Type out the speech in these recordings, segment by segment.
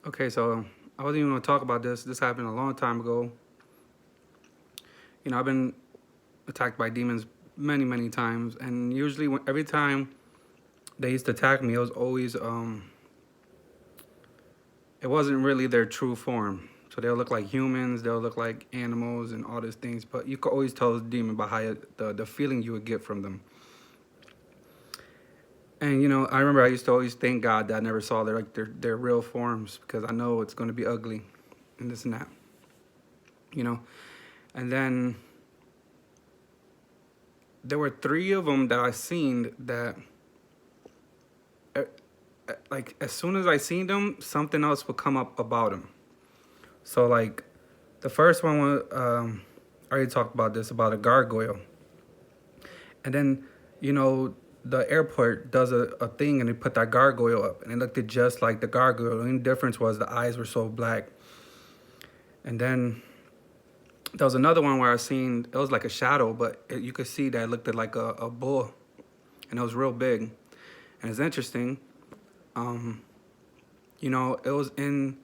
Okay, so I wasn't even gonna talk about this. This happened a long time ago. I've been attacked by demons many, many times, and usually, every time they used to attack me, it was always it wasn't really their true form. So they'll look like humans, they'll look like animals, and all these things. But you could always tell it's a demon by how the feeling you would get from them. And I remember I used to always thank God that I never saw their real forms because I know it's going to be ugly, and this and that. You know, and then there were three of them that I seen that, uh, like, as soon as I seen them, something else would come up about them. So, like, the first one was, I already talked about this, about a gargoyle. And then, the airport does a thing and they put that gargoyle up. And it looked just like the gargoyle. The only difference was the eyes were so black. And then there was another one where I seen, it was like a shadow, but you could see that it looked like a bull. And it was real big. And it's interesting. It was in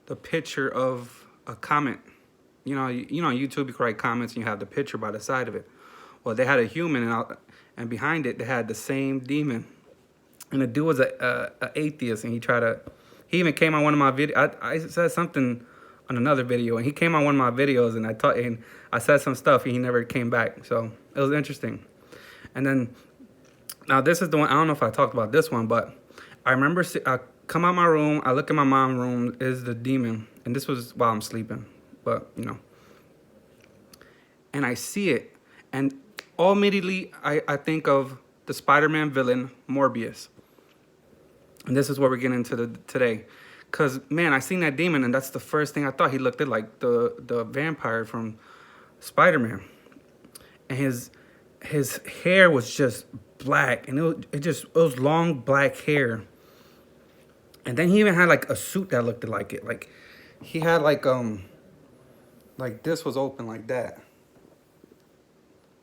the picture of a comment. On YouTube you can write comments and you have the picture by the side of it. Well, they had a human, and behind it they had the same demon. And the dude was a atheist, and he even came on one of my videos. I said something on another video, and he came on one of my videos, and I said some stuff, and he never came back. So it was interesting. And then, now this is the one, I don't know if I talked about this one, but I remember I come out my room, I look in my mom's room, is the demon, and this was while I'm sleeping, but and I see it, and all immediately I think of the Spider-Man villain Morbius. And this is what we're getting into today. Because, man, I seen that demon, and that's the first thing I thought. He looked like the vampire from Spider-Man. And his hair was just black, and it was long black hair. And then he even had like a suit that looked like it. Like he had like this was open like that.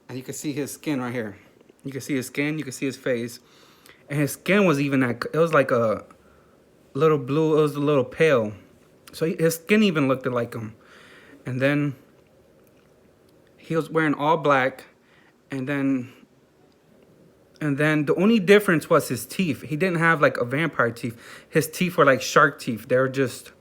And you can see his skin right here. You can see his skin, you can see his face. And his skin was even it was like a little blue, it was a little pale. So his skin even looked like him. And then he was wearing all black. And then the only difference was his teeth. He didn't have like a vampire teeth. His teeth were like shark teeth. They were just,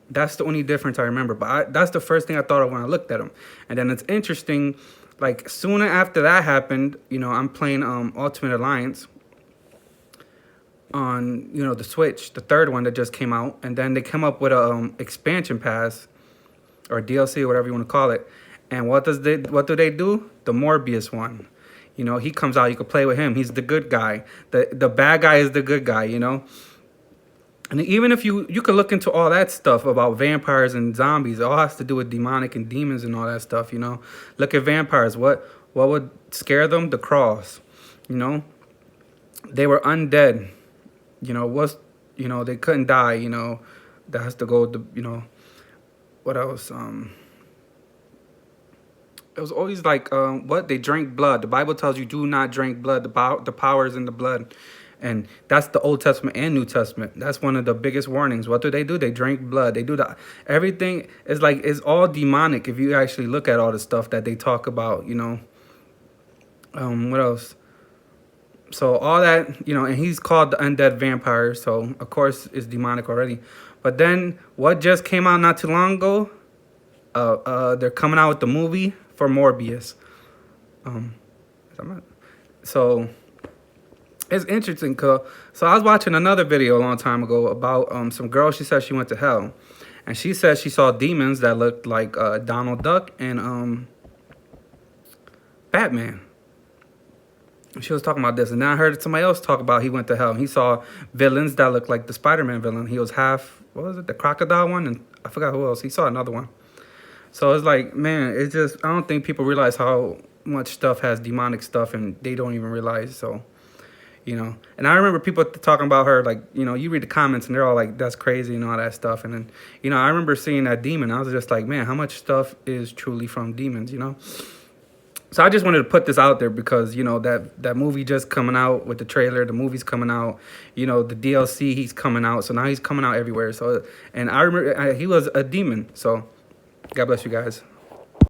that's the only difference I remember. But that's the first thing I thought of when I looked at him. And then it's interesting, like soon after that happened, I'm playing Ultimate Alliance on, the Switch, the third one that just came out. And then they come up with a expansion pass or DLC or whatever you want to call it. And what do they do? The Morbius one. He comes out, you can play with him. He's the good guy. The bad guy is the good guy, And even if you can look into all that stuff about vampires and zombies, it all has to do with demonic and demons and all that stuff, Look at vampires. What would scare them? The cross, They were undead, they couldn't die, That has to go to, what else? It was always like, they drank blood. The Bible tells you do not drink blood. The power is in the blood. And that's the Old Testament and New Testament. That's one of the biggest warnings. What do? They drink blood. They do that. Everything is like, it's all demonic if you actually look at all the stuff that they talk about, What else? So all that, and he's called the undead vampire. So, of course, it's demonic already. But then what just came out not too long ago? They're coming out with the movie for Morbius. So it's interesting. So I was watching another video a long time ago about some girl. She said she went to hell. And she said she saw demons that looked like Donald Duck and Batman. She was talking about this. And then I heard somebody else talk about he went to hell. And he saw villains that looked like the Spider-Man villain. He was half, what was it, the crocodile one? And I forgot who else. He saw another one. So it's like, man, it's just, I don't think people realize how much stuff has demonic stuff and they don't even realize. So, and I remember people talking about her, like, you read the comments and they're all like, that's crazy and all that stuff. And then, I remember seeing that demon. I was just like, man, how much stuff is truly from demons, So I just wanted to put this out there because, you know, that movie just coming out with the trailer, the movie's coming out, you know, the DLC, he's coming out. So now he's coming out everywhere. So, and I remember he was a demon. So God bless you guys.